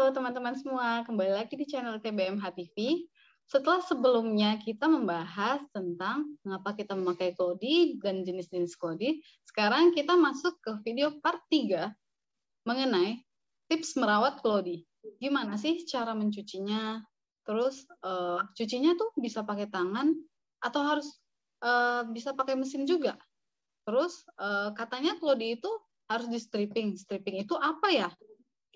Halo teman-teman semua, kembali lagi di channel TBMH TV. Setelah sebelumnya kita membahas tentang mengapa kita memakai Cloudy dan jenis-jenis Cloudy, sekarang kita masuk ke video part 3 mengenai tips merawat Cloudy. Gimana sih cara mencucinya? Terus cucinya tuh bisa pakai tangan atau harus bisa pakai mesin juga? Terus katanya Cloudy itu harus di stripping. Stripping itu apa ya?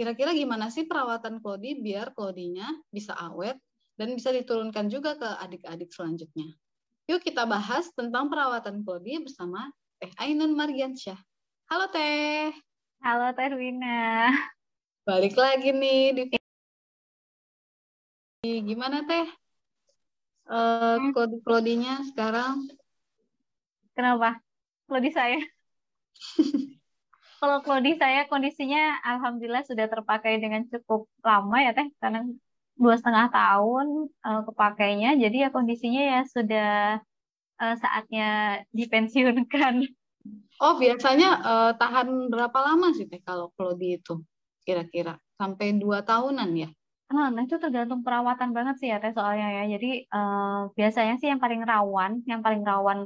Kira-kira gimana sih perawatan Cloudy biar Cloudy-nya bisa awet dan bisa diturunkan juga ke adik-adik selanjutnya? Yuk kita bahas tentang perawatan Cloudy bersama Teh Ainun Margiansyah. Halo Teh. Halo Teh Wina. Balik lagi nih di gimana Teh? Cloudy-nya sekarang? Kenapa? Klodi saya. Kalau klodi saya kondisinya alhamdulillah sudah terpakai dengan cukup lama ya Teh, karena 2,5 tahun kepakainya. Jadi ya kondisinya ya sudah saatnya dipensiunkan. Oh biasanya tahan berapa lama sih Teh kalau Cloudy itu? Kira-kira sampai 2 tahunan ya? Nah, itu tergantung perawatan banget sih ya Teh soalnya ya. Jadi biasanya sih yang paling rawan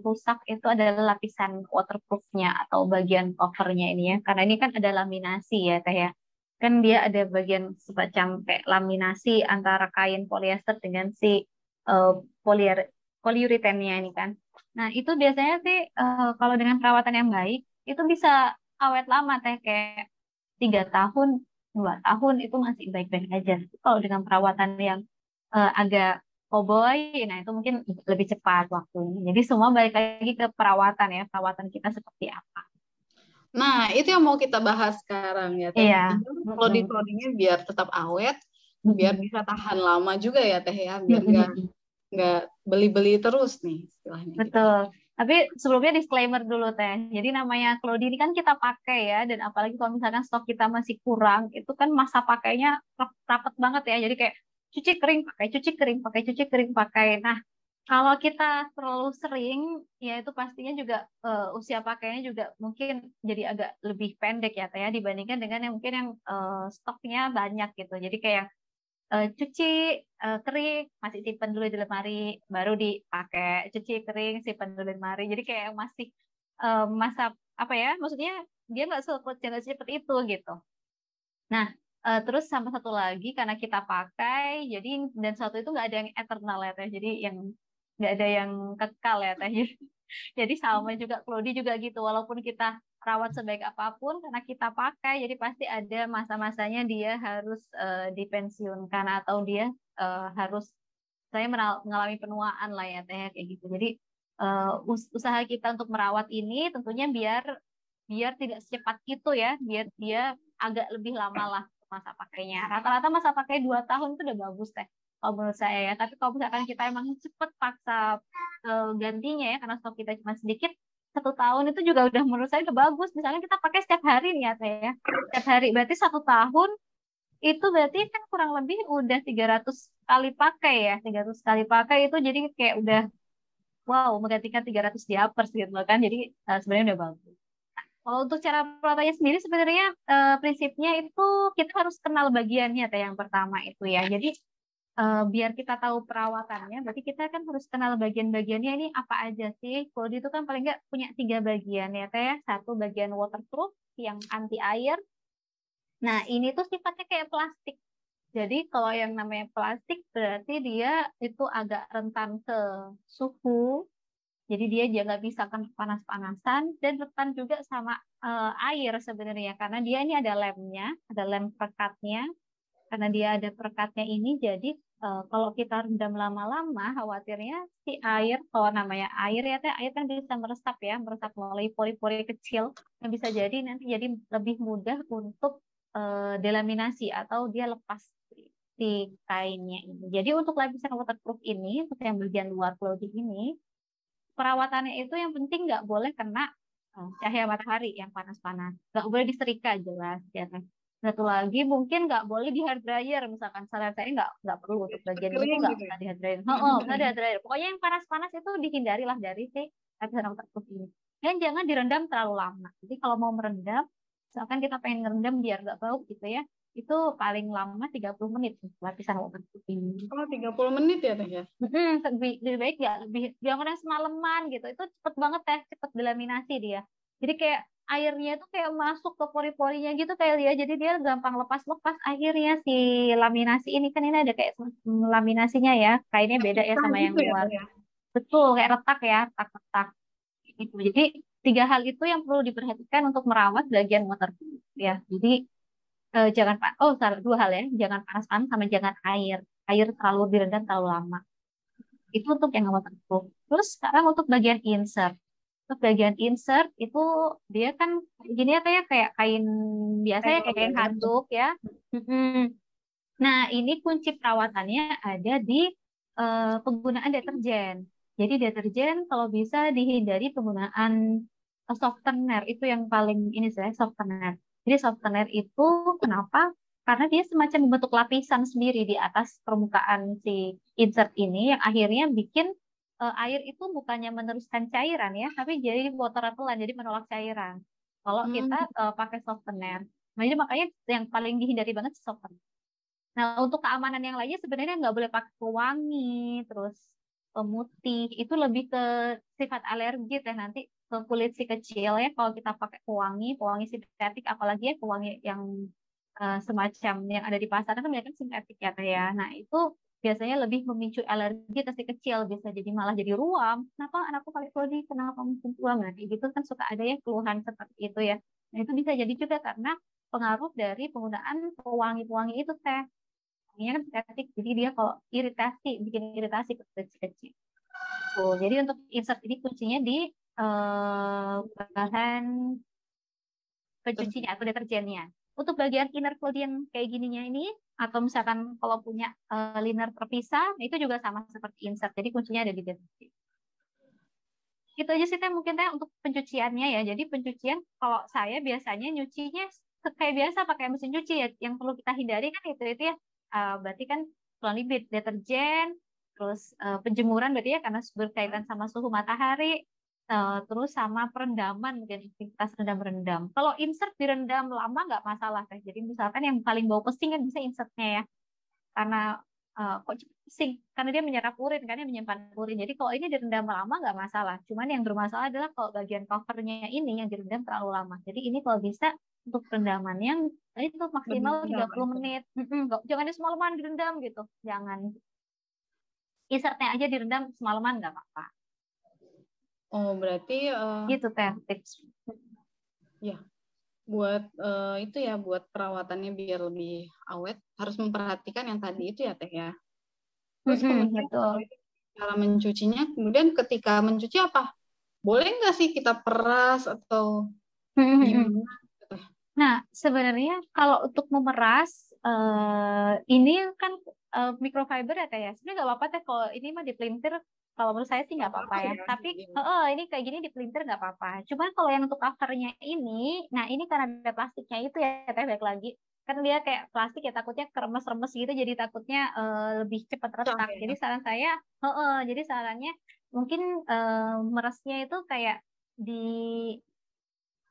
rusak itu adalah lapisan waterproofnya atau bagian covernya ini ya. Karena ini kan ada laminasi ya Teh ya. Kan dia ada bagian semacam kayak laminasi antara kain polyester dengan si uh, polier poliuretannya ini kan. Nah, itu biasanya sih kalau dengan perawatan yang baik itu bisa awet lama Teh, kayak 3 tahun, 2 tahun itu masih baik-baik aja. Kalau dengan perawatan yang agak cowboy, nah itu mungkin lebih cepat waktunya. Jadi semua balik lagi ke perawatan ya, perawatan kita seperti apa. Nah, itu yang mau kita bahas sekarang ya, Teh. Iya. Biar Mm-mm. clothing-clothingnya biar tetap awet, biar Mm-mm. bisa tahan lama juga ya, Teh ya, biar Mm-mm. nggak beli-beli terus nih istilahnya gitu. Betul. Tapi sebelumnya disclaimer dulu Teh. Jadi namanya Claudie ini kan kita pakai ya, dan apalagi kalau misalkan stok kita masih kurang, itu kan masa pakainya rapet banget ya. Jadi kayak cuci kering pakai, cuci kering pakai, cuci kering pakai. Nah, kalau kita terlalu sering, ya itu pastinya juga usia pakainya juga mungkin jadi agak lebih pendek ya Teh ya, dibandingkan dengan yang mungkin yang stoknya banyak gitu. Jadi kayak cuci kering masih simpen dulu di lemari, baru dipakai, cuci kering simpen dulu di lemari, jadi kayak masih masa apa ya, maksudnya dia nggak secepat itu gitu. Nah, terus sama satu lagi karena kita pakai, jadi dan satu itu nggak ada yang eternal ya Teh, jadi yang nggak ada yang kekal ya Teh. Jadi sama juga Claudie juga gitu, walaupun kita rawat sebaik apapun karena kita pakai, jadi pasti ada masa-masanya dia harus dipensiunkan atau dia harus saya mengalami penuaan lah ya Teh kayak gitu. Jadi usaha kita untuk merawat ini tentunya biar biar tidak secepat itu ya, biar dia agak lebih lama lah masa pakainya. Rata-rata masa pakai 2 tahun itu udah bagus Teh, kalau menurut saya ya. Tapi kalau misalkan kita emang cepet paksa gantinya ya karena stok kita cuma sedikit, 1 tahun itu juga udah menurut saya udah bagus. Misalnya kita pakai setiap hari nih ya Teh ya, setiap hari berarti 1 tahun itu berarti kan kurang lebih udah 300 kali pakai ya, 300 kali pakai itu jadi kayak udah wow menggantikan 300 diapers gitu loh kan, jadi sebenarnya udah bagus. Kalau untuk cara perawatannya sendiri sebenarnya prinsipnya itu kita harus kenal bagiannya Teh, yang pertama itu ya. Jadi biar kita tahu perawatannya, berarti kita kan harus kenal bagian-bagiannya ini apa aja sih. Kalau itu kan paling nggak punya 3 bagian ya Teh. Satu bagian waterproof yang anti air. Nah ini tuh sifatnya kayak plastik. Jadi kalau yang namanya plastik berarti dia itu agak rentan ke suhu. Jadi dia juga bisa kan panas-panasan dan rentan juga sama air sebenarnya karena dia ini ada lemnya, ada lem perekatnya. Karena dia ada perekatnya ini, jadi kalau kita rendam lama-lama, khawatirnya si air, kalau namanya air ya, Teh, air kan bisa meresap ya, meresap melalui pori-pori kecil yang bisa jadi nanti jadi lebih mudah untuk delaminasi atau dia lepas si kainnya ini. Jadi untuk lapisan waterproof ini, untuk yang bagian luar clothing ini, perawatannya itu yang penting nggak boleh kena cahaya matahari yang panas-panas. Nggak boleh disetrika jelas ya kan. Satu lagi mungkin nggak boleh di hair dryer, misalkan saran saya nggak perlu untuk Cepet bagian ini tuh kering nggak gitu ya. usah di hair dryer. Oh, nggak di hair dryer. Pokoknya yang panas-panas itu dihindari lah dari si lapisan waterproof ini. Dan jangan direndam terlalu lama. Jadi kalau mau merendam, misalkan kita pengen ngerendam biar nggak bau gitu ya, itu paling lama 30 menit lapisan waterproof ini. Oh, 30 menit ya Teh ya? Lebih baik ya, jangan yang semalaman gitu. Itu cepet banget Teh, cepet delaminasi dia. Jadi kayak airnya itu kayak masuk ke pori-porinya gitu kayak dia. Jadi dia gampang lepas-lepas. Akhirnya si laminasi ini kan ini ada kayak laminasinya ya. Kainnya beda ya Nah, sama yang gitu ya luar. Teh ya? Betul, kayak retak ya, retak-retak gitu. Jadi tiga hal itu yang perlu diperhatikan untuk merawat bagian waterproof ya. Jadi jangan salah, dua hal ya, jangan panas-panas sama jangan air terlalu direndam terlalu lama. Itu untuk yang waterproof. Terus sekarang untuk bagian insert. Untuk bagian insert itu dia kan gini ya kayak kayak kain biasa ya, Kayak kayak kain logam ya. handuk ya. Mm-mm. Nah, ini kunci perawatannya ada di penggunaan deterjen. Jadi deterjen kalau bisa dihindari penggunaan softener, itu yang paling ini saya softener. Jadi softener itu kenapa? Karena dia semacam membentuk lapisan sendiri di atas permukaan si insert ini yang akhirnya bikin air itu bukannya meneruskan cairan ya, tapi jadi water repellent, jadi menolak cairan. Kalau Hmm. kita pakai softener. Nah, jadi makanya yang paling dihindari banget softener. Nah, untuk keamanan yang lainnya sebenarnya nggak boleh pakai pewangi, terus pemutih, itu lebih ke sifat alergi teh nanti ke kulit si kecil ya. Kalau kita pakai pewangi, pewangi sintetik, apalagi ya pewangi yang semacam yang ada di pasaran kan mereka sintetik ya teh ya. Nah, itu biasanya lebih memicu alergi ke si kecil, bisa jadi malah jadi ruam. Kenapa anakku pakai body, kenapa muncul ruam? Nah, kayak gitu kan suka ada ya keluhan seperti itu ya. Nah, itu bisa jadi juga karena pengaruh dari penggunaan pewangi-pewangi itu teh. Ini kan sintetik, jadi dia kalau iritasi, bikin iritasi ke kecil-kecil. Tuh, jadi untuk insert ini kuncinya di bahan pencucinya atau deterjennya. Untuk bagian inner clothing yang kayak gininya ini, atau misalkan kalau punya liner terpisah, itu juga sama seperti insert. Jadi kuncinya ada di deterjen. Itu aja sih teh mungkin teh untuk pencuciannya ya. Jadi pencucian kalau saya biasanya nyucinya kayak biasa pakai mesin cuci ya. Yang perlu kita hindari kan itu ya. Berarti kan kurang lebih deterjen, terus penjemuran berarti ya karena berkaitan sama suhu matahari, terus sama perendaman mungkin aktivitas rendam-rendam. Kalau insert direndam lama nggak masalah teh. Jadi misalkan yang paling bau pesing kan bisa insertnya ya karena kok cepet pusing karena dia menyerap urin kan dia menyimpan urin jadi kalau ini direndam lama nggak masalah cuman yang bermasalah adalah kalau bagian covernya ini yang direndam terlalu lama jadi ini kalau bisa untuk rendaman yang itu maksimal Benar 30 itu. menit jangan di semalaman direndam gitu jangan insertnya aja direndam semalaman nggak apa-apa Oh, berarti gitu teh tips. ya buat itu ya buat perawatannya biar lebih awet harus memperhatikan yang tadi itu ya Teh ya. Terus kemudian Betul. cara mencucinya, kemudian ketika mencuci apa? Boleh nggak sih kita peras atau gimana? Nah, sebenarnya kalau untuk memeras, ini kan microfiber ya kayak. Sebenarnya nggak apa-apa teh kalau ini mah dipelintir. Kalau menurut saya sih Nggak nggak apa-apa apa-apa ya. ya. Tapi Iya. ini kayak gini dipelintir nggak apa-apa. Cuman kalau yang untuk covernya ini, nah ini karena ada plastiknya itu ya teh baik lagi. Kan dia kayak plastik ya takutnya keremes-remes gitu, jadi takutnya lebih cepat Pecah retak. Jadi ya. saran saya, jadi sarannya mungkin meresnya itu kayak di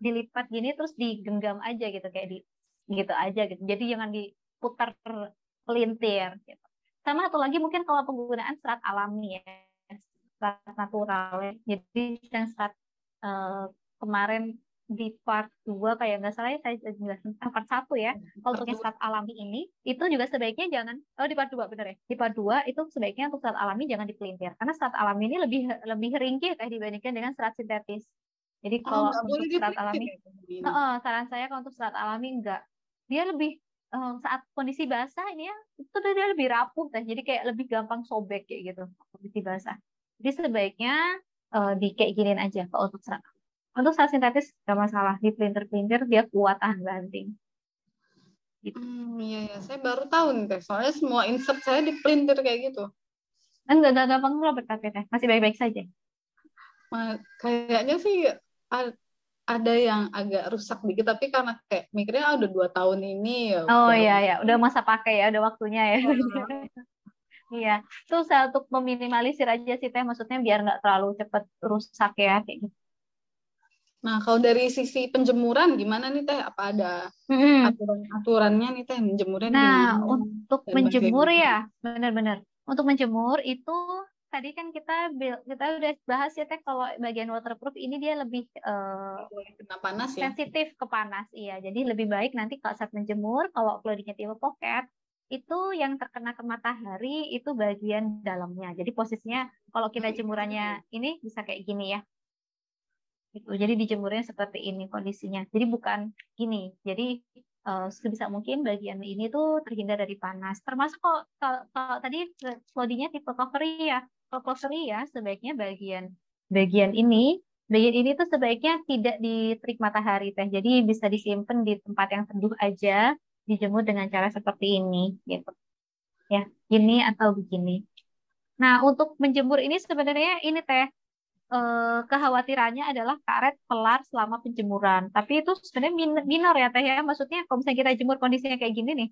dilipat gini terus digenggam aja gitu kayak di gitu aja gitu. Jadi jangan diputar pelintir gitu. Sama satu lagi mungkin kalau penggunaan serat alami ya, serat natural ya. Jadi yang serat eh, kemarin di part 2 kayak nggak salah ya saya jelasin part 1 ya. Kalau untuk yang Berdua. serat alami ini itu juga sebaiknya jangan di part 2 bener ya. Di part 2 itu sebaiknya untuk serat alami jangan dipelintir karena serat alami ini lebih lebih ringkih kayak dibandingkan dengan serat sintetis. Jadi Oh, kalau nggak boleh untuk serat dipelintir alami, ya ini. saran saya kalau untuk serat alami enggak. Dia lebih saat kondisi basah ini ya, itu dia lebih rapuh kan. Jadi kayak lebih gampang sobek kayak gitu kondisi basah. Jadi sebaiknya di kayak giniin aja kalau untuk serat. Untuk serat sintetis nggak masalah, di pelintir-pelintir dia kuat tahan banting. Gitu. Iya ya, saya baru tahu nih Teh. Soalnya semua insert saya dipelintir kayak gitu. Enggak gampang robek tapi teh, masih baik-baik saja. Kayaknya sih a- ada yang agak rusak dikit, tapi karena kayak mikirnya udah 2 tahun ini ya Oh udah iya aman. ya, udah masa pakai ya, udah waktunya ya. Iya, itu saya untuk meminimalisir aja sih teh, maksudnya biar nggak terlalu cepet rusak ya kayak gitu. Nah, kalau dari sisi penjemuran gimana nih Teh? Apa ada Mm-mm. aturan-aturannya nih Teh? Menjemurnya Nah, gimana? untuk Dan menjemur bagaimana? ya, benar-benar. Untuk menjemur itu tadi kan kita udah bahas ya Teh, kalau bagian waterproof ini dia lebih Nggak boleh kena panas ya? sensitif ke panas, iya. Jadi lebih baik nanti kalau saat menjemur, kalau clothingnya tipe pocket, itu yang terkena ke matahari itu bagian dalamnya. Jadi posisinya kalau kita jemurannya ini bisa kayak gini ya, gitu. Jadi dijemurnya seperti ini kondisinya. Jadi bukan gini. Jadi sebisa mungkin bagian ini tuh terhindar dari panas. Termasuk kalau tadi bodinya tipe covery ya. Kalau covery ya sebaiknya bagian ini bagian ini tuh sebaiknya tidak diterik matahari teh. Jadi bisa disimpan di tempat yang teduh aja, dijemur dengan cara seperti ini gitu. Ya, gini atau begini. Nah, untuk menjemur ini sebenarnya ini teh kekhawatirannya adalah karet pelar selama penjemuran. Tapi itu sebenarnya minor ya Teh ya. Maksudnya kalau misalnya kita jemur kondisinya kayak gini nih,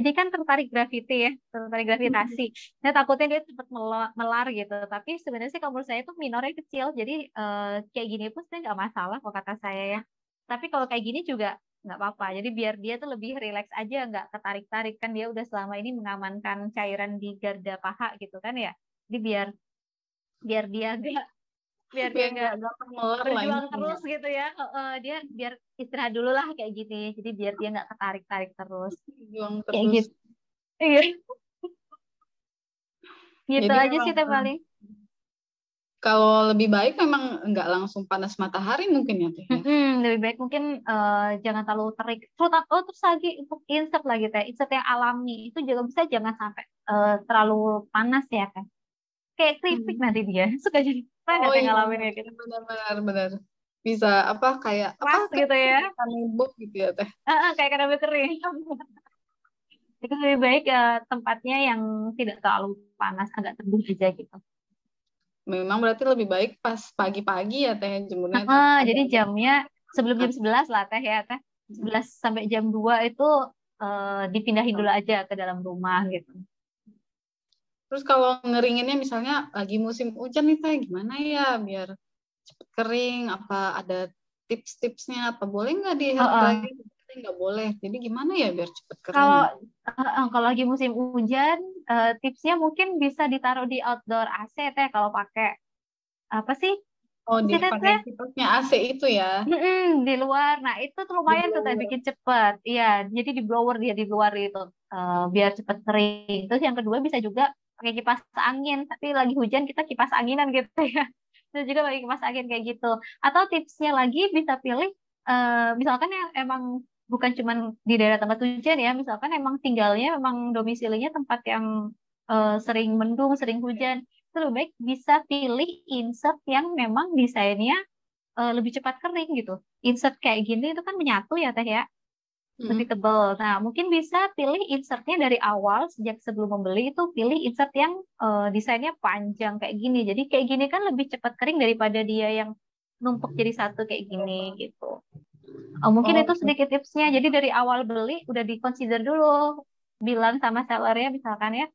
ini kan tertarik gravity ya, tertarik gravitasi. Nah takutnya dia cepat melar gitu. Tapi sebenarnya sih kalau menurut saya itu minornya kecil. Jadi kayak gini pun sebenarnya nggak masalah kalau kata saya ya. Tapi kalau kayak gini juga nggak apa-apa. Jadi biar dia tuh lebih rileks aja, nggak ketarik-tarik kan dia udah selama ini mengamankan cairan di garda paha gitu kan ya. Jadi biar biar dia Biar nggak nggak gampang meler lah berjuang intinya. terus gitu ya. Dia biar istirahat dulu lah kayak gini. Jadi biar dia nggak ketarik-tarik terus. Juang Kayak terus. gitu. Iya, gitu Jadi aja memang sih teh paling. kalau lebih baik memang nggak langsung panas matahari mungkin ya Teh ya. Lebih baik mungkin jangan terlalu terik. Terus lagi untuk insert lagi teh, insert yang alami itu juga bisa jangan sampai terlalu panas ya kan. Kayak keripik Hmm. nanti dia suka jadi pernah nggak Oh teh iya, ngalamin kayak gitu. benar-benar benar. Bisa apa kayak apa Keras kan gitu ya. kanebo gitu ya Teh. Kayak kena kering. Itu lebih baik tempatnya yang tidak terlalu panas, agak teduh aja gitu. Memang berarti lebih baik pas pagi-pagi ya Teh jemurnya Jadi agak-agak jamnya sebelum hangat. jam 11 lah teh ya teh. 11 sampai jam 2 itu dipindahin dulu aja ke dalam rumah gitu. Terus kalau ngeringinnya misalnya lagi musim hujan nih Teh, gimana ya biar cepet kering? Apa ada tips-tipsnya? Apa boleh nggak di hair Heeh. dryer? Nggak boleh. Jadi gimana ya biar cepet kering? Kalau kalau lagi musim hujan, tipsnya mungkin bisa ditaruh di outdoor AC teh kalau pakai apa sih? Oh, Apa sih teh? dipakai kipas AC itu ya, Di luar. Nah, itu tuh di lumayan tuh teh blower. bikin cepet. Iya, jadi di blower dia di luar itu biar cepet kering. Terus yang kedua bisa juga pakai kipas angin. Tapi lagi hujan kita kipas anginan gitu ya. Terus juga pakai kipas angin kayak gitu. Atau tipsnya lagi bisa pilih misalkan yang emang bukan cuman di daerah tempat hujan ya, misalkan emang tinggalnya memang domisilinya tempat yang sering mendung, sering hujan. Itu lebih baik bisa pilih insert yang memang desainnya lebih cepat kering gitu. Insert kayak gini itu kan menyatu ya Teh ya, lebih Mm. tebal. Nah, mungkin bisa pilih insertnya dari awal sejak sebelum membeli itu pilih insert yang desainnya panjang kayak gini. Jadi kayak gini kan lebih cepat kering daripada dia yang numpuk jadi satu kayak gini gitu. Mungkin Oh, itu sedikit tipsnya. Jadi dari awal beli udah di-consider dulu, bilang sama sellernya misalkan ya,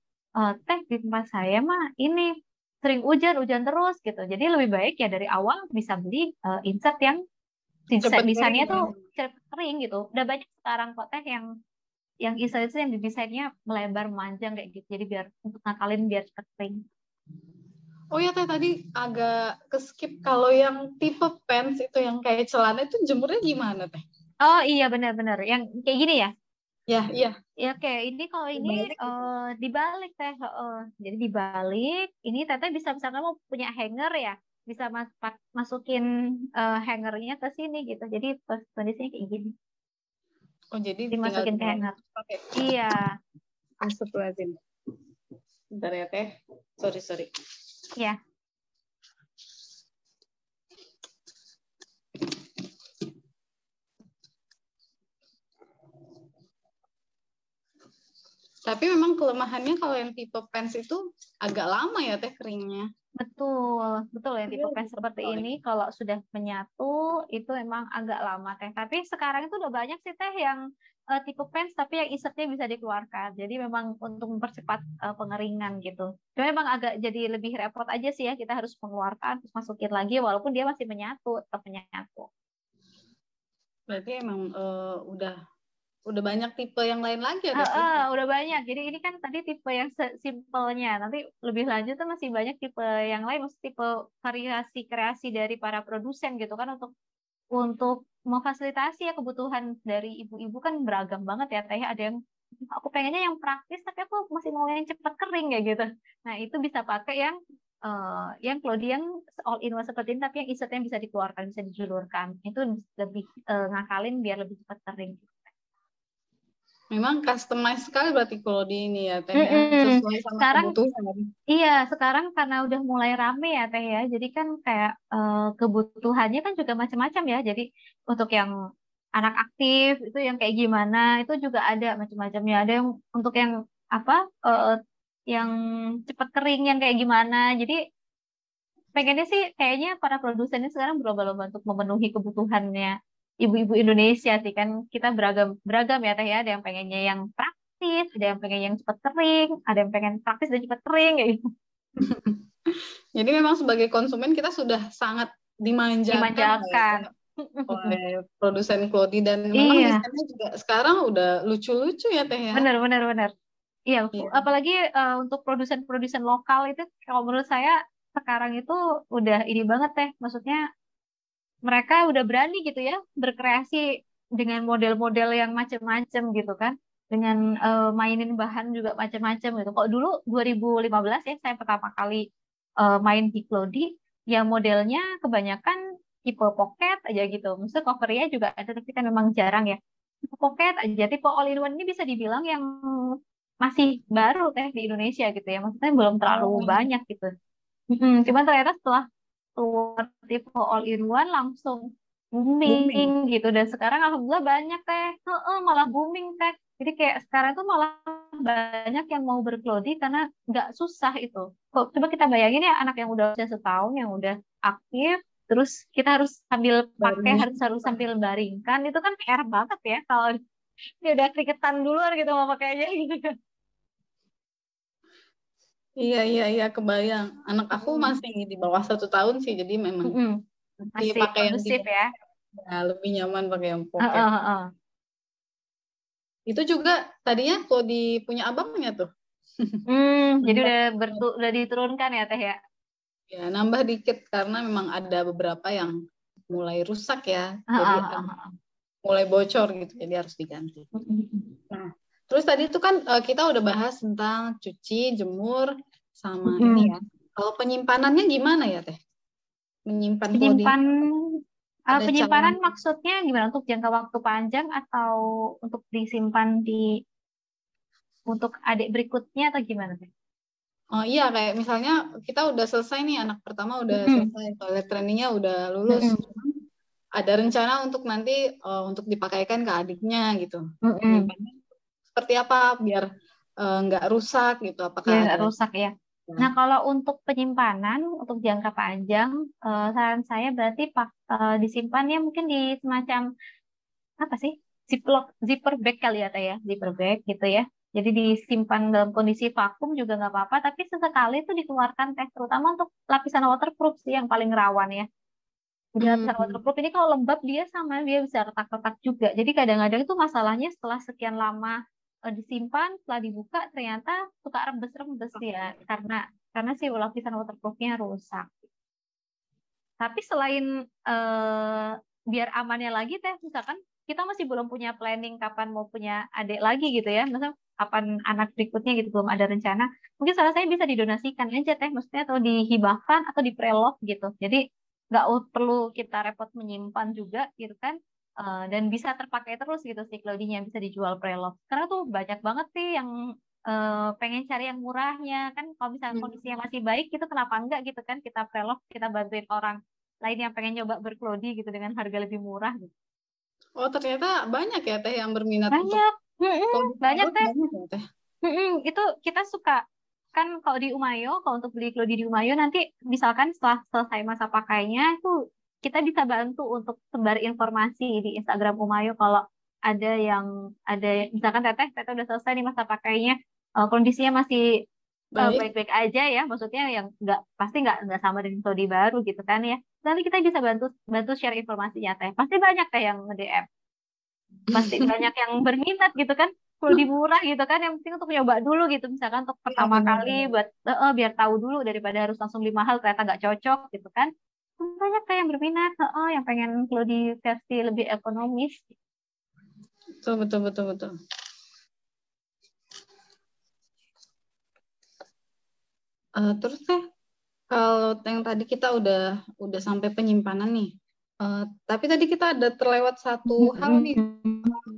Teh di tempat saya mah ini sering hujan terus gitu. Jadi lebih baik ya dari awal bisa beli insert yang cepet kering desainnya ya. tuh cepet kering gitu. Udah banyak sekarang kok teh yang insert itu yang didesainnya melebar memanjang kayak gitu. Jadi biar untuk ngakalin biar cepet kering. Oh ya Teh, tadi agak ke skip kalau yang tipe pants itu yang kayak celana itu jemurnya gimana Teh? Oh iya benar-benar yang kayak gini ya. Ya, iya. Ya kayak ini kalau ini Dibalik gitu. dibalik teh. Jadi dibalik. Ini teteh bisa misalkan kamu punya hanger ya, bisa masukin hangernya ke sini gitu. Jadi kondisinya kayak gini, Oh, jadi tinggal dimasukin ke dibalik hanger. pakai Iya, astagfirullahaladzim. Bentar ya Teh. Sorry, sorry. ya. Tapi memang kelemahannya kalau yang tipe pants itu agak lama ya Teh keringnya. Betul, betul ya Dia tipe lebih pen seperti tebal ya. ini kalau sudah menyatu itu emang agak lama teh. Tapi sekarang itu udah banyak sih teh yang tipe pens tapi yang insertnya bisa dikeluarkan. Jadi memang untuk mempercepat pengeringan gitu. Cuma memang agak jadi lebih repot aja sih ya kita harus mengeluarkan terus masukin lagi walaupun dia masih menyatu, tetap menyatu. Berarti emang udah banyak tipe yang lain lagi ya, Teh? Udah banyak. Jadi ini kan tadi tipe yang simpelnya. Nanti lebih lanjut tuh masih banyak tipe yang lain, maksud tipe variasi kreasi dari para produsen gitu kan untuk memfasilitasi ya kebutuhan dari ibu-ibu kan beragam banget ya Teh. Ada yang aku pengennya yang praktis tapi aku masih mau yang cepat kering ya gitu. Nah, itu bisa pakai yang Clody yang all in one seperti ini tapi yang insertnya bisa dikeluarkan, bisa dijulurkan. Itu lebih ngakalin biar lebih cepat kering. Memang customize sekali berarti kalau di ini ya, Teh, ya. Mm-mm. Sesuai sama Sekarang kebutuhan. Iya, sekarang karena udah mulai rame ya Teh ya, jadi kan kayak kebutuhannya kan juga macam-macam ya. Jadi untuk yang anak aktif itu yang kayak gimana, itu juga ada macam-macamnya. Ada yang untuk yang apa, yang cepat kering yang kayak gimana. Jadi pengennya sih kayaknya para produsennya sekarang berlomba-lomba untuk memenuhi kebutuhannya ibu-ibu Indonesia sih kan. Kita beragam beragam ya Teh ya. Ada yang pengennya yang praktis, ada yang pengen yang cepat kering, ada yang pengen praktis dan cepat kering kayak gitu. Jadi memang sebagai konsumen kita sudah sangat dimanjakan Dimanjakan. oleh produsen Clody dan memang Iya, desainnya juga sekarang udah lucu-lucu ya, Teh, ya. benar benar benar. Iya, Iya. apalagi untuk produsen-produsen lokal itu kalau menurut saya sekarang itu udah ini banget Teh. Maksudnya mereka udah berani gitu ya berkreasi dengan model-model yang macam-macam gitu kan. Dengan mainin bahan juga macam-macam gitu. Kok dulu 2015 ya saya pertama kali main di Clody, ya modelnya kebanyakan tipe pocket aja gitu. Maksudnya covernya juga ada tapi kan memang jarang ya. Tipe pocket aja, tipe all in one ini bisa dibilang yang masih baru Teh di Indonesia gitu ya. Maksudnya belum terlalu Oh, banyak gitu. Cuman ternyata setelah keluar tipe all in one langsung booming booming. gitu dan sekarang alhamdulillah banyak Teh. Malah booming Teh. Jadi kayak sekarang tuh malah banyak yang mau berkelodi karena nggak susah itu. Kok coba kita bayangin ya anak yang udah usia setahun yang udah aktif, terus kita harus sambil pakai Barunya. harus harus sambil baringkan itu kan PR banget ya kalau dia udah keringetan duluan gitu mau pakainya gitu. Iya, iya, iya, kebayang. Anak aku Mm-mm. masih di bawah 1 tahun sih, jadi memang Mm-mm. masih Masih pakai yang kondusif ya. lebih nyaman pakai yang pocket. Heeh, heeh. Itu juga tadinya Clody punya abangnya tuh. Jadi Nambah, udah diturunkan ya Teh ya. ya, nambah dikit karena memang ada beberapa yang mulai rusak ya, jadi Heeh, heeh. mulai bocor gitu, jadi harus diganti. Nah, terus tadi itu kan kita udah bahas tentang cuci, jemur, sama ini Mm-mm. ya. Kalau penyimpanannya gimana ya, Teh? Menyimpan Clody Penyimpan ada cara. penyimpanan maksudnya gimana untuk jangka waktu panjang atau untuk disimpan untuk adik berikutnya atau gimana Teh? Oh iya, kayak misalnya kita udah selesai nih, anak pertama udah Mm-mm. selesai, toilet trainingnya udah lulus. Mm-mm. Ada rencana untuk nanti untuk dipakaikan ke adiknya gitu. Mm-mm. Penyimpanannya seperti apa biar nggak rusak gitu? Apakah Biar ada? nggak rusak ya. Nah, kalau untuk penyimpanan, untuk jangka panjang, saran saya berarti disimpannya mungkin di semacam apa sih? Ziploc, zipper bag kali ya, Teh ya, zipper bag gitu ya. Jadi disimpan dalam kondisi vakum juga nggak apa-apa, tapi sesekali itu dikeluarkan Teh, terutama untuk lapisan waterproof sih yang paling rawan ya. Jadi lapisan Hmm, waterproof ini kalau lembab dia sama dia bisa retak-retak juga. Jadi kadang-kadang itu masalahnya setelah sekian lama disimpan, setelah dibuka ternyata suka rembes-rembes ya karena si lapisan waterproofnya rusak. Tapi selain biar amannya lagi Teh, misalkan kita masih belum punya planning kapan mau punya adik lagi gitu ya, misalnya kapan anak berikutnya gitu belum ada rencana, mungkin salah saya bisa didonasikan aja Teh, maksudnya atau dihibahkan atau di-preloved gitu. Jadi nggak perlu kita repot menyimpan juga gitu kan. Dan bisa terpakai terus gitu si clothing-nya bisa dijual preloved. Karena tuh banyak banget sih yang pengen cari yang murahnya kan kalau misalnya hmm. kondisinya masih baik gitu kenapa enggak gitu kan kita preloved kita bantuin orang lain yang pengen coba berkelodi gitu dengan harga lebih murah gitu. Oh, ternyata banyak ya, Teh, yang berminat untuk Banyak. Clody Banyak preloved, Teh. banyak ya, Teh. Itu kita suka kan kalau di Umayo kalau untuk beli kelodi di Umayo nanti misalkan setelah selesai masa pakainya itu kita bisa bantu untuk sebar informasi di Instagram Umayo kalau ada misalkan teteh udah selesai nih masa pakainya kondisinya masih Baik. baik-baik aja ya, maksudnya yang pasti nggak sama dengan Saudi baru gitu kan ya. Nanti kita bisa bantu bantu share informasinya Teh. Pasti banyak Teh yang nge-DM. Pasti banyak yang berminat gitu kan, kalau murah gitu kan, yang penting untuk nyoba dulu gitu, misalkan untuk Iya pertama kali benar-benar. buat biar tahu dulu daripada harus langsung beli mahal ternyata nggak cocok gitu kan. Banyak kayak yang berminat, yang pengen kalau di versi lebih ekonomis. Betul, betul, betul, betul. Terus teh, kalau yang tadi kita udah sampai penyimpanan nih. Tapi tadi kita ada terlewat satu hal nih.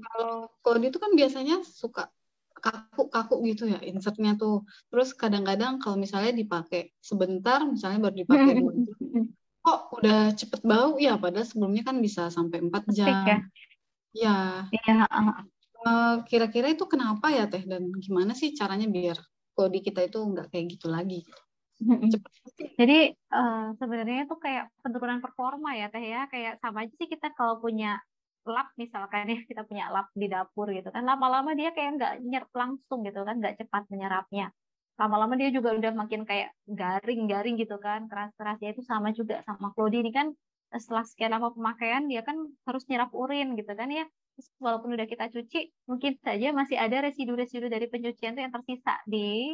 Kalau Kodi itu kan biasanya suka kaku-kaku gitu ya insertnya tuh. Terus kadang-kadang kalau misalnya dipakai sebentar, misalnya baru dipakai 2 jam, kok udah cepet bau ya, padahal sebelumnya kan bisa sampai 4 Plastik jam. ya. Ya, Iya, kira-kira itu kenapa ya Teh? Dan gimana sih caranya biar Kodi kita itu nggak kayak gitu lagi? Cepet pasti. Jadi sebenarnya itu kayak penurunan performa ya Teh ya, kayak sama aja sih kita kalau punya lap misalkan ya, kita punya lap di dapur gitu kan, lama-lama dia kayak nggak nyerap langsung gitu kan, nggak cepat menyerapnya. Lama-lama dia juga udah makin kayak garing-garing gitu kan, keras-keras. Ya itu sama juga sama Claudie ini kan, setelah sekian lama pemakaian dia kan harus nyerap urin gitu kan ya. Terus walaupun udah kita cuci, mungkin saja masih ada residu-residu dari pencucian itu yang tersisa di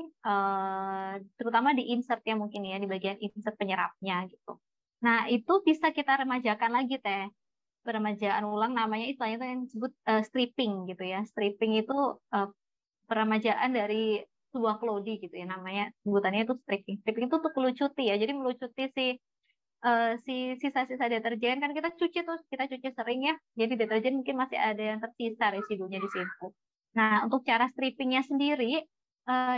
terutama di insertnya mungkin ya, di bagian insert penyerapnya gitu. Nah, itu bisa kita remajakan lagi Teh. Peremajaan ulang namanya istilahnya itu yang disebut stripping gitu ya. Stripping itu eh, peremajaan dari sebuah klodi gitu ya, namanya sebutannya itu stripping. Stripping itu untuk melucuti ya. Jadi melucuti si sisa-sisa deterjen kan kita cuci tuh, kita cuci sering ya. Jadi deterjen mungkin masih ada yang tersisa residunya di situ. Nah, untuk cara strippingnya sendiri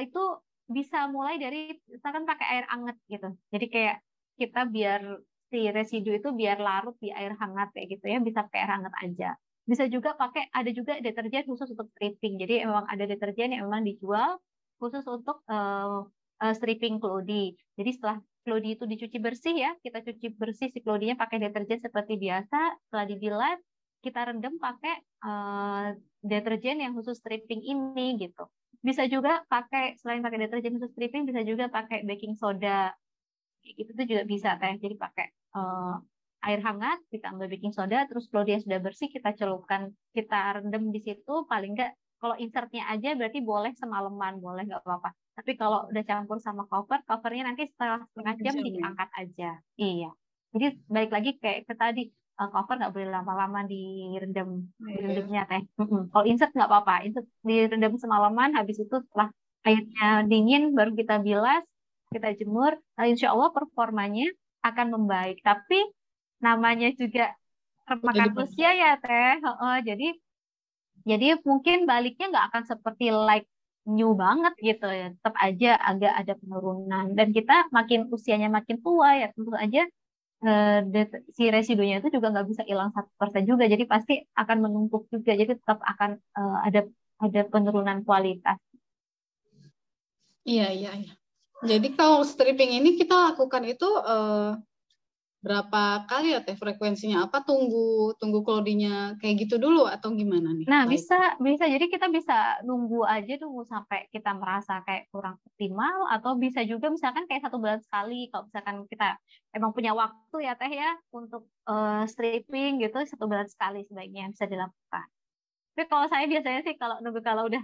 itu bisa mulai dari misalkan pakai air hangat gitu. Jadi kayak kita biar si residu itu biar larut di air hangat kayak gitu ya, bisa pakai air hangat aja. Bisa juga pakai, ada juga deterjen khusus untuk stripping. Jadi memang ada deterjen yang memang dijual khusus untuk stripping klodi. Jadi setelah klodi itu dicuci bersih ya, kita cuci bersih si klodinya pakai deterjen seperti biasa. Setelah dibilas, kita rendam pakai deterjen yang khusus stripping ini gitu. Bisa juga pakai, selain pakai deterjen khusus stripping, bisa juga pakai baking soda. Kayak gitu tuh juga bisa Teh. Jadi pakai air hangat, ditambah baking soda, terus klodi yang sudah bersih kita celupkan, kita rendam di situ. Paling enggak kalau insertnya aja berarti boleh semalaman, boleh nggak apa-apa. Tapi kalau udah campur sama covernya nanti setelah setengah jam Jam ya. diangkat aja. Iya. Jadi balik lagi kayak ke tadi, cover nggak boleh lama-lama Iya. direndamnya Teh. Kalau insert nggak apa-apa, insert direndam semalaman, habis itu setelah airnya dingin baru kita bilas, kita jemur, nah, insya Allah performanya akan membaik. Tapi namanya juga Udah remakan dipakai. usia ya Teh. Jadi mungkin baliknya nggak akan seperti like new banget gitu ya. Tetap aja agak ada penurunan. Dan kita makin usianya makin tua ya, tentu aja si residunya itu juga nggak bisa hilang 100% juga. Jadi pasti akan menumpuk juga. Jadi tetap akan ada penurunan kualitas. Iya, iya, iya. Jadi kalau stripping ini kita lakukan itu berapa kali ya Teh frekuensinya? Apa tunggu tunggu klodinya kayak gitu dulu atau gimana nih? Nah, Baik. bisa, bisa. Jadi kita bisa nunggu aja, nunggu sampai kita merasa kayak kurang optimal, atau bisa juga misalkan kayak 1 bulan sekali, kalau misalkan kita emang punya waktu ya Teh ya, untuk stripping gitu, 1 bulan sekali sebaiknya bisa dilakukan. Tapi kalau saya biasanya sih kalau nunggu kalau udah,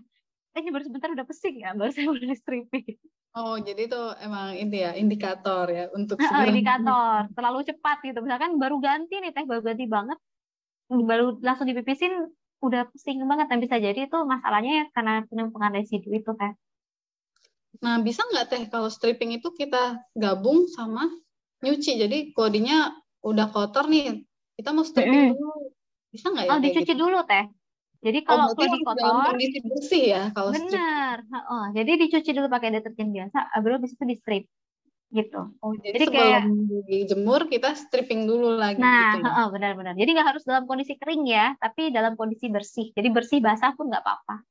kayaknya baru sebentar udah pesing ya, baru saya mulai stripping. Oh, jadi itu emang ini ya indikator ya untuk segera. Indikator, terlalu cepat gitu. Misalkan baru ganti nih Teh, baru ganti banget, baru langsung dipipisin, udah pusing banget. Dan bisa jadi itu masalahnya ya karena penumpukan residu itu Teh. Nah, bisa nggak Teh kalau stripping itu kita gabung sama nyuci? Jadi klodinya udah kotor nih, kita mau stripping Mm-mm. dulu. Bisa nggak ya Oh, kayak dicuci gitu? dulu Teh. Jadi Oh, kalau berarti kalau di harus dalam kotor, kondisi bersih ya kalau stripping. bener. Heeh. Jadi dicuci dulu pakai deterjen biasa, baru habis itu di strip gitu. Oh, jadi Jadi kayak, sebelum dijemur kita stripping dulu lagi nah, gitu ya. heeh, benar-benar. Jadi nggak harus dalam kondisi kering ya, tapi dalam kondisi bersih. Jadi bersih basah pun nggak apa-apa.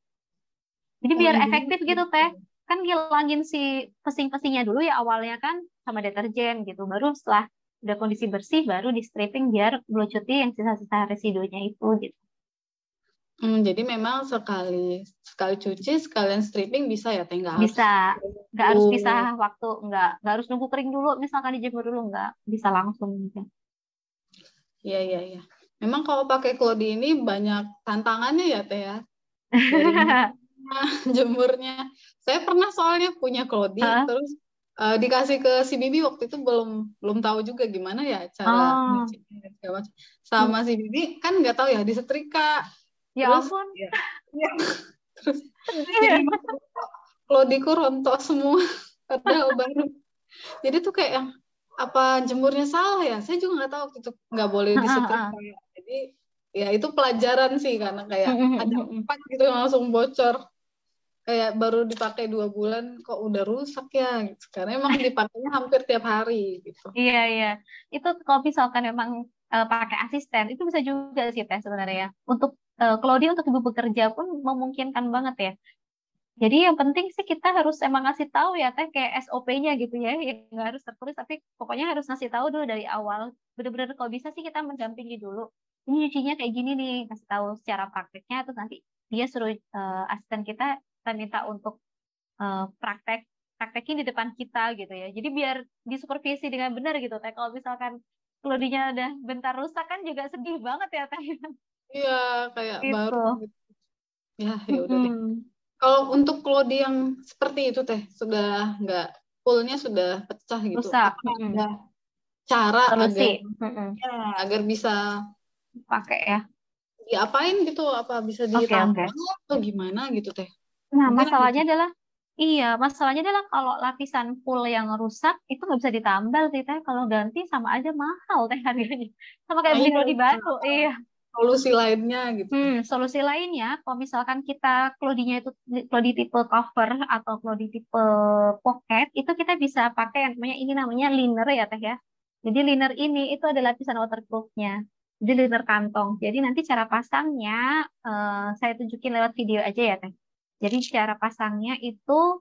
Jadi Oh, biar intinya efektif gitu gitu. Teh. Kan ngilangin si pesing-pesingnya dulu ya awalnya kan sama deterjen gitu. Baru setelah udah kondisi bersih, baru di stripping biar melucuti yang sisa-sisa residunya itu gitu. Jadi memang sekali sekali cuci sekalian stripping bisa ya, Teh nggak harus Bisa, nggak harus pisah nunggu. waktu, nggak harus nunggu kering dulu misalkan dijemur dulu, nggak bisa langsung gitu. Iya, iya, iya. Memang kalau pakai Claudie ini banyak tantangannya ya Teh ya. Dari jemurnya. Saya pernah soalnya punya Claudie, Hah? terus dikasih ke si Bibi waktu itu belum belum tahu juga gimana ya cara Oh, nyucinya segala macam. Sama si Bibi kan nggak tahu ya disetrika. ya Terus ampun, ya, ya, terus sedih jadi ya. Claudieku rontok semua padahal baru. Jadi tuh kayak yang apa jemurnya salah ya? Saya juga nggak tahu waktu itu nggak boleh disetrika. Jadi ya itu pelajaran sih karena kayak ada empat gitu yang langsung bocor. Kayak baru dipakai 2 bulan kok udah rusak ya gitu. Karena emang dipakainya hampir tiap hari gitu. Iya, iya. Itu kalau misalkan memang pakai asisten, itu bisa juga sih Teh sebenarnya. Untuk Claudia untuk ibu bekerja pun memungkinkan banget ya. Jadi yang penting sih kita harus emang ngasih tahu ya Teh kayak SOP-nya gitu ya. Ya nggak harus tertulis tapi pokoknya harus ngasih tahu dulu dari awal. Bener-bener kalau bisa sih kita mendampingi dulu. Ini nyucinya kayak gini nih, kasih tahu secara prakteknya terus nanti dia suruh asisten kita minta untuk praktek praktekin di depan kita gitu ya. Jadi biar disupervisi dengan benar gitu Teh. Kalau misalkan Claudia udah bentar rusak kan juga sedih banget ya Teh. Iya kayak Gitu. baru gitu. Ya ya udah deh. Mm-mm. Kalau untuk Claudie yang seperti itu teh sudah nggak fullnya sudah pecah gitu. Rusak. Apa ada Mm-mm. cara Solusi. agar Mm-mm. ya, agar bisa Pakai ya. diapain gitu? Apa bisa Oke, ditambah oke. atau gimana gitu teh? Nah, Mungkin ada masalahnya adalah, iya, masalahnya adalah kalau lapisan full yang rusak, itu nggak bisa ditambal sih, Teh. Kalau ganti sama aja mahal, Teh, harganya. Sama kayak nah, beli iya, Claudie baru, iya. solusi lainnya gitu teh. Solusi lainnya, kalau misalkan kita Claudie-nya itu Claudie tipe cover atau Claudie tipe pocket, itu kita bisa pakai yang namanya, ini namanya liner ya, Teh, ya. Jadi liner ini, itu ada lapisan waterproof-nya. Jadi liner kantong. Jadi nanti cara pasangnya, saya tunjukin lewat video aja ya, Teh. Jadi cara pasangnya itu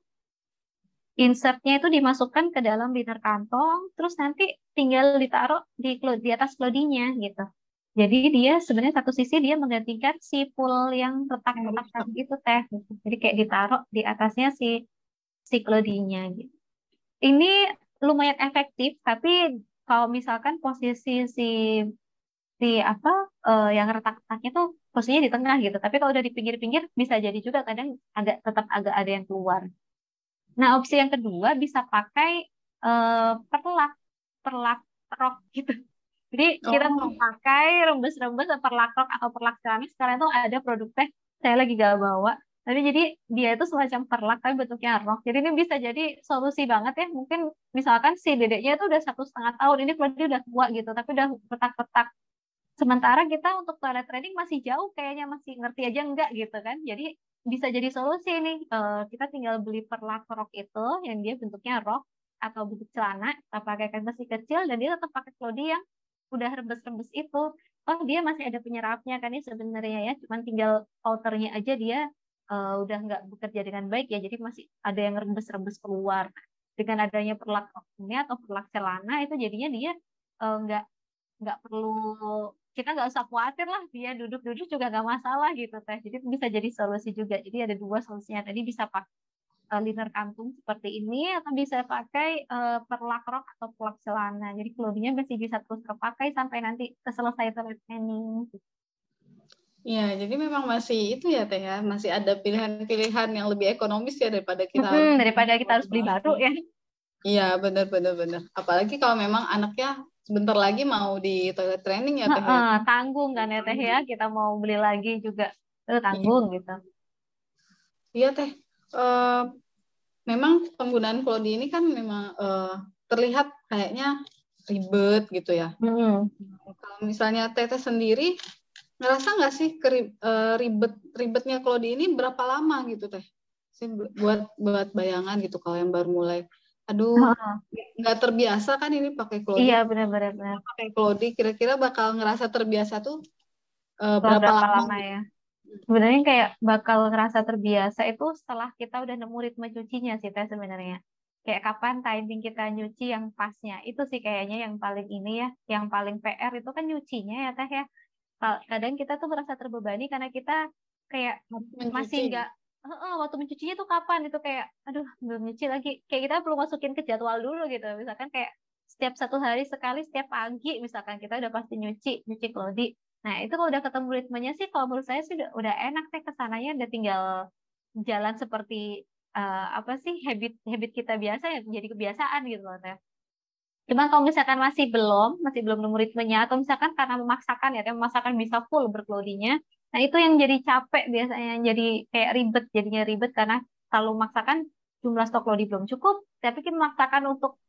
insertnya itu dimasukkan ke dalam liner kantong, terus nanti tinggal ditaruh di atas klodinya gitu. Jadi dia sebenarnya satu sisi dia menggantikan si full yang Yang retak-retak rusak. tadi itu Teh. Gitu. Jadi kayak ditaruh di atasnya si klodinya gitu. Ini lumayan efektif, tapi kalau misalkan posisi si apa yang retak-retaknya tuh posisinya di tengah gitu. Tapi kalau udah di pinggir-pinggir bisa jadi juga kadang tetap agak ada yang keluar. Nah, opsi yang kedua bisa pakai perlak, perlak rok gitu. Jadi kita Oh, pakai rembes-rembes perlak rok atau perlak keramik. Sekarang itu ada produk teh, saya lagi gak bawa. Tapi jadi dia itu semacam perlak tapi bentuknya rok. Jadi ini bisa jadi solusi banget ya. Mungkin misalkan si dedeknya itu udah 1,5 tahun, ini kalau dia udah tua gitu, tapi udah retak-retak. Sementara kita untuk toilet training masih jauh, kayaknya masih ngerti aja enggak gitu kan. Jadi bisa jadi solusi nih. Kita tinggal beli perlak rok itu yang dia bentuknya rok atau bentuk celana, kita pakai kain besi kecil dan dia tetap pakai klodi yang udah rembes-rembes itu. Oh dia masih ada penyerapnya kan ini sebenarnya ya, cuman tinggal outernya aja dia udah nggak bekerja dengan baik ya, jadi masih ada yang rembes-rembes keluar. Dengan adanya perlak rok ini atau perlak celana itu jadinya dia nggak perlu kita nggak usah khawatir lah dia duduk-duduk juga nggak masalah gitu teh jadi bisa jadi solusi juga jadi ada dua solusinya tadi bisa pakai liner kantung seperti ini atau bisa pakai perlak rok atau perlak celana jadi kemudian masih bisa terus terpakai sampai nanti selesai toilet training. iya. Jadi memang masih itu ya Teh ya, masih ada pilihan-pilihan yang lebih ekonomis ya daripada kita harus Daripada kita harus beli baru baru. ya. Iya, benar-benar benar. Apalagi kalau memang anaknya sebentar lagi mau di toilet training ya Teh ya. Tanggung kan ya teh ya kita mau beli lagi juga itu Iya, tanggung gitu. iya Teh. Eh, memang penggunaan Claude ini kan memang terlihat kayaknya ribet gitu ya. Hmm. Kalau misalnya Teteh sendiri ngerasa nggak sih ribetnya Claude ini berapa lama gitu Teh? Sih buat buat bayangan gitu kalau yang baru mulai. Aduh, nggak terbiasa kan ini pakai Iya Claude. benar-benar Pakai Claude kira-kira bakal ngerasa terbiasa tuh setelah berapa berapa lama lama gitu? ya. Sebenarnya kayak bakal ngerasa terbiasa itu setelah kita udah nemu ritme cucinya sih Teh sebenarnya. Kayak kapan timing kita nyuci yang pasnya. Itu sih kayaknya yang paling ini ya, yang paling PR itu kan nyucinya ya Teh ya. Kadang kita tuh merasa terbebani karena kita kayak masih Mencuci. nggak waktu mencucinya tuh kapan itu kayak aduh belum nyuci lagi. Kayak kita perlu masukin ke jadwal dulu gitu. Misalkan kayak setiap 1 hari sekali setiap pagi misalkan kita udah pasti nyuci klodi. Nah, itu kalau udah ketemu ritmenya sih, kalau menurut saya sih udah enak teh kesananya, udah tinggal jalan seperti apa sih habit habit kita biasa ya, jadi kebiasaan gitu loh teh. Cuma kalau misalkan masih belum nemu ritmenya, atau misalkan karena memaksakan ya, teh, memaksakan bisa full berkelodinya, nah itu yang jadi capek biasanya, yang jadi kayak ribet, jadinya ribet karena kalau memaksakan jumlah stok lodi belum cukup, tapi kita memaksakan untuk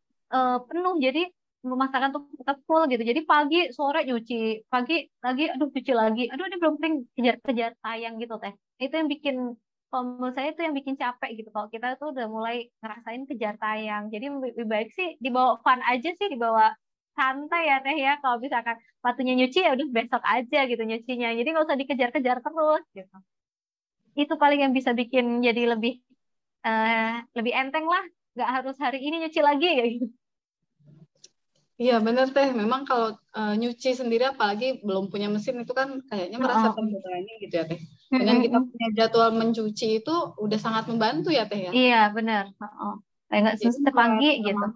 penuh, jadi memaksakan untuk tetap full gitu. Jadi pagi, sore nyuci, pagi lagi, aduh cuci lagi, aduh ini belum kering, kejar-kejar tayang gitu teh. Itu yang bikin, kalau menurut saya itu yang bikin capek gitu. Kalau kita tuh udah mulai ngerasain kejar tayang. Jadi lebih baik sih dibawa fun aja sih, dibawa santai ya teh ya. Kalau misalkan waktunya nyuci ya udah besok aja gitu nyucinya. Jadi nggak usah dikejar-kejar terus gitu. Itu paling yang bisa bikin jadi lebih enteng lah. Nggak harus hari ini nyuci lagi ya gitu. Iya bener teh, memang kalau nyuci sendiri apalagi belum punya mesin itu kan kayaknya merasa Heeh. terbebani gitu ya teh. Dengan kita Mm-mm. punya jadwal mencuci itu udah sangat membantu ya teh ya. Iya benar. Heeh. Kayak nggak Jadi setiap buat pagi gitu.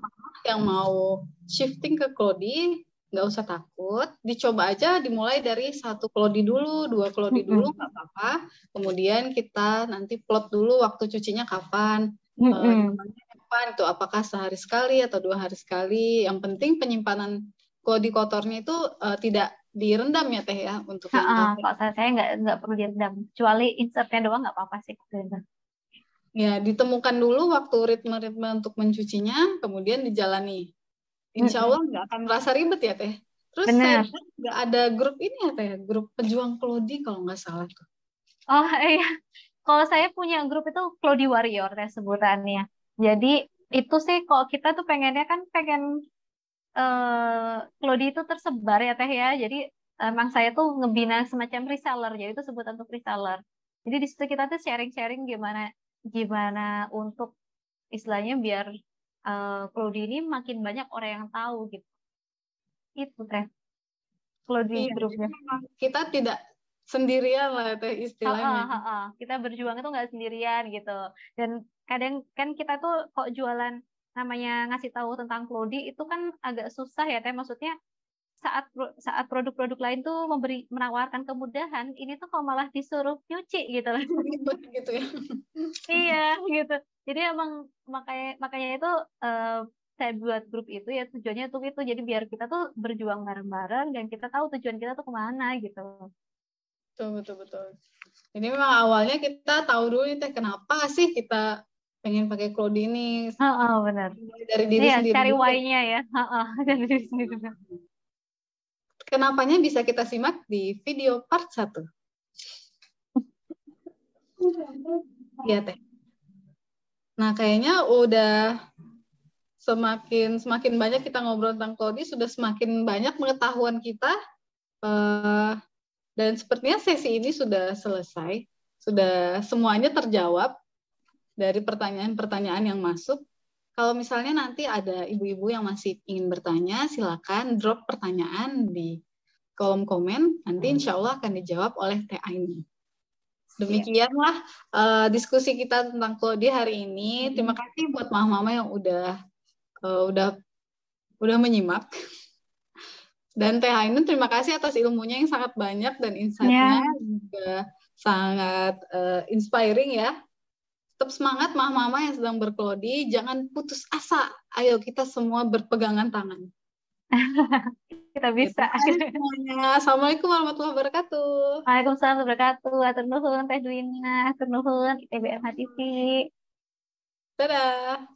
yang mau shifting ke Klodi, nggak usah takut. Dicoba aja dimulai dari 1 klodi dulu, 2 klodi dulu, Mm-mm. nggak apa-apa. Kemudian kita nanti plot dulu waktu cucinya kapan. Mm-mm. Nyimpannya kapan itu, apakah sehari sekali atau 2 hari sekali. Yang penting penyimpanan klodi kotornya itu tidak direndam ya Teh ya, untuk yang Heeh. kotor. Kalau saya nggak perlu direndam. Kecuali insertnya doang nggak apa-apa sih. Direndam. Ya, ditemukan dulu waktu ritme-ritme untuk mencucinya, kemudian dijalani. Insya Mm-mm. Allah nggak akan merasa ribet ya Teh. Terus saya Benar. dengar nggak ada grup ini ya Teh, grup pejuang Klodi kalau nggak salah tuh. Oh iya, kalau saya punya grup itu Cloudy Warrior ya sebutannya. Jadi itu sih kalau kita tuh pengennya kan pengen Cloudy itu tersebar ya teh ya. Jadi emang saya tuh ngebina semacam reseller, jadi itu sebutan untuk reseller. Jadi di situ kita tuh sharing-sharing gimana gimana untuk istilahnya biar Cloudy ini makin banyak orang yang tahu gitu. Itu teh Cloudy Iya, jadi grupnya. memang kita tidak sendirian lah Teh Heeh, istilahnya. heeh. Kita berjuang itu nggak sendirian gitu. Dan kadang kan kita tuh kok jualan namanya ngasih tahu tentang Klodi itu kan agak susah ya, Teh. Maksudnya saat produk-produk lain tuh menawarkan kemudahan, ini tuh kok malah disuruh nyuci gitu. Ribet gitu ya. Iya, gitu. Jadi emang makanya makanya itu eh, saya buat grup itu ya tujuannya untuk itu. Jadi biar kita tuh berjuang bareng-bareng dan kita tahu tujuan kita tuh kemana gitu. Betul, betul, betul. Jadi memang awalnya kita tahu dulu nih Teh, kenapa sih kita pengen pakai Klodi ini. Heeh, benar. Mulai dari diri Iya, sendiri cari dulu ya. why-nya ya. Heeh, dari diri sendiri. Kenapanya bisa kita simak di video part 1. Iya Teh. Nah, kayaknya udah semakin semakin banyak kita ngobrol tentang Klodi, sudah semakin banyak pengetahuan kita. eh, Dan sepertinya sesi ini sudah selesai, sudah semuanya terjawab dari pertanyaan-pertanyaan yang masuk. Kalau misalnya nanti ada ibu-ibu yang masih ingin bertanya, silakan drop pertanyaan di kolom komen. Nanti insya Allah akan dijawab oleh Teh Aini. Demikianlah diskusi kita tentang Klodi hari ini. Terima kasih buat mama-mama yang udah menyimak. Dan Teh Ainun, terima kasih atas ilmunya yang sangat banyak dan insight-nya Ya, juga sangat inspiring ya. Tetap semangat mama-mama yang sedang berkelodi, jangan putus asa. Ayo kita semua berpegangan tangan. kita Ya, bisa. terima kasih semuanya. Assalamualaikum warahmatullahi wabarakatuh. Waalaikumsalam warahmatullahi wabarakatuh. Atur nuhun Teh Duina, atur nuhun ITBM HTV. Dadah.